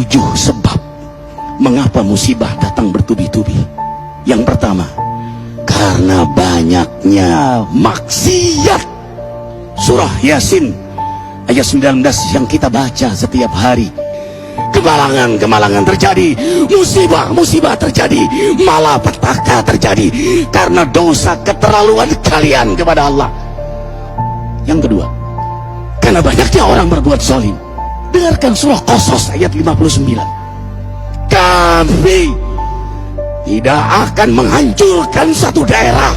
7 sebab mengapa musibah datang bertubi-tubi. Yang pertama, karena banyaknya maksiat. Surah Yasin ayat 19 yang kita baca setiap hari. Kemalangan terjadi, musibah terjadi, malapetaka terjadi karena dosa keterlaluan kalian kepada Allah. Yang kedua, karena banyaknya orang berbuat zalim. Dengarkan surah Qasas ayat 59. Kami tidak akan menghancurkan satu daerah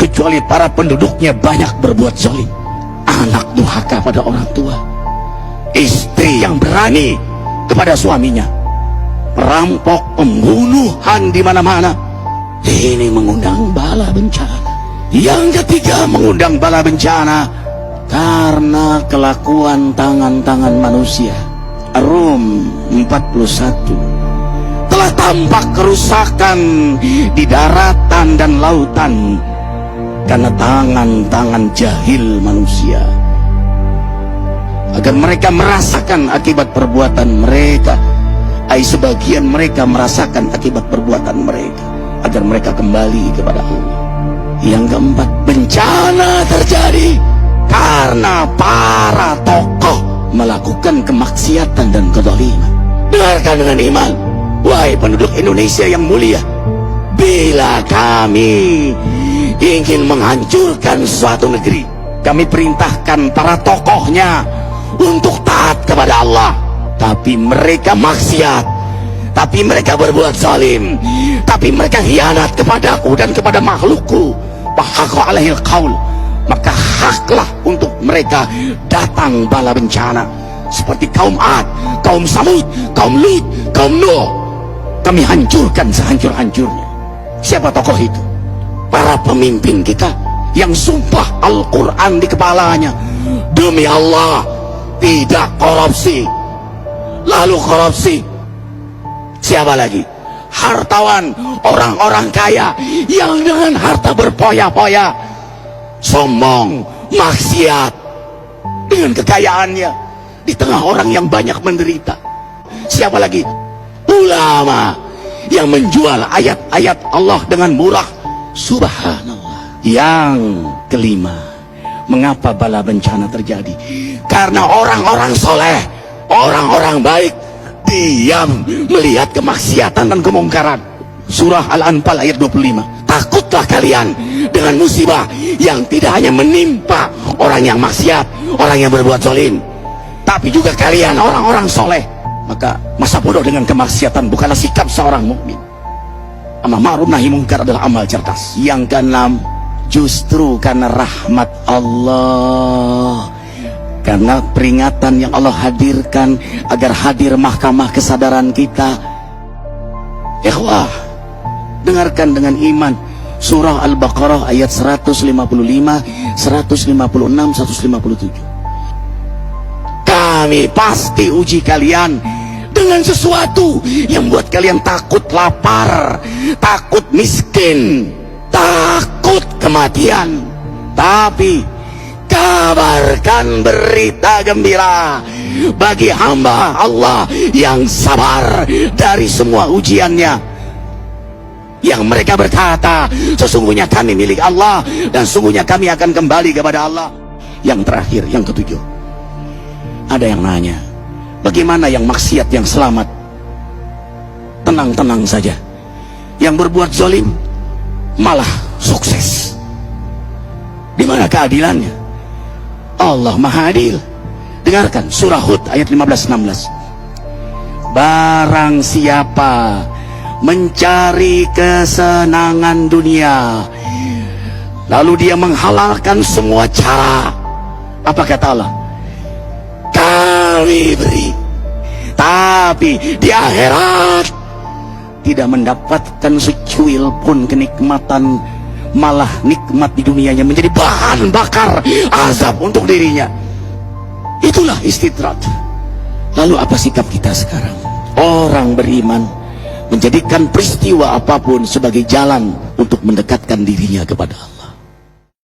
kecuali para penduduknya banyak berbuat zalim. Anak durhaka pada orang tua, istri yang berani kepada suaminya, perampok, pembunuhan di mana-mana. Ini mengundang bala bencana. Yang ketiga, mengundang bala bencana karena kelakuan tangan-tangan manusia. Rum 41. Telah tampak kerusakan di daratan dan lautan karena tangan-tangan jahil manusia, agar mereka merasakan akibat perbuatan mereka. Sebagian mereka merasakan akibat perbuatan mereka, agar mereka kembali kepada Allah. Yang keempat, bencana terjadi karena para tokoh melakukan kemaksiatan dan kezaliman. Dengarkan dengan iman, wahai penduduk Indonesia yang mulia. Bila kami ingin menghancurkan suatu negeri, kami perintahkan para tokohnya untuk taat kepada Allah, tapi mereka maksiat, tapi mereka berbuat zalim, tapi mereka khianat kepadaku dan kepada makhlukku. Bahaqqa alaihil qaul, maka haklah untuk mereka datang bala bencana seperti kaum Ad, kaum Samud, kaum Lut, kaum Nuh. Kami hancurkan sehancur-hancurnya. Siapa tokoh itu? Para pemimpin kita yang sumpah Al-Quran di kepalanya, demi Allah tidak korupsi. Lalu korupsi. Siapa lagi? Hartawan, orang-orang kaya yang dengan harta berpoya-poya, sombong, maksiat dengan kekayaannya di tengah orang yang banyak menderita. Siapa lagi? Ulama yang menjual ayat-ayat Allah dengan murah. Subhanallah. Yang kelima, mengapa bala bencana terjadi? Karena orang-orang soleh, orang-orang baik diam melihat kemaksiatan dan kemungkaran. Surah Al-Anfal ayat 25. Takutlah kalian dengan musibah yang tidak hanya menimpa orang yang maksiat, orang yang berbuat zalim, tapi juga kalian orang-orang soleh. Maka masa bodoh dengan kemaksiatan bukanlah sikap seorang mukmin. Amar ma'ruf nahi munkar adalah amal cerdas. Yang keenam, justru karena rahmat Allah, karena peringatan yang Allah hadirkan agar hadir mahkamah kesadaran kita. Ikhwah, dengarkan dengan iman surah Al-Baqarah ayat 155, 156, 157. Kami pasti uji kalian dengan sesuatu yang buat kalian takut lapar, takut miskin, takut kematian. Tapi kabarkan berita gembira bagi hamba Allah yang sabar dari semua ujiannya, yang mereka berkata, sesungguhnya kami milik Allah dan sungguhnya kami akan kembali kepada Allah. Yang terakhir, yang ketujuh, ada yang nanya, bagaimana yang maksiat yang selamat? Tenang-tenang saja. Yang berbuat zalim malah sukses. Di mana keadilannya? Allah Maha Adil. Dengarkan surah Hud ayat 15-16. Barang siapa mencari kesenangan dunia, lalu dia menghalalkan semua cara, apa kata Allah? Kami beri, tapi di akhirat tidak mendapatkan secuil pun kenikmatan, malah nikmat di dunianya menjadi bahan bakar azab untuk dirinya. Itulah istidrat. Lalu apa sikap kita sekarang? Orang beriman menjadikan peristiwa apapun sebagai jalan untuk mendekatkan dirinya kepada Allah.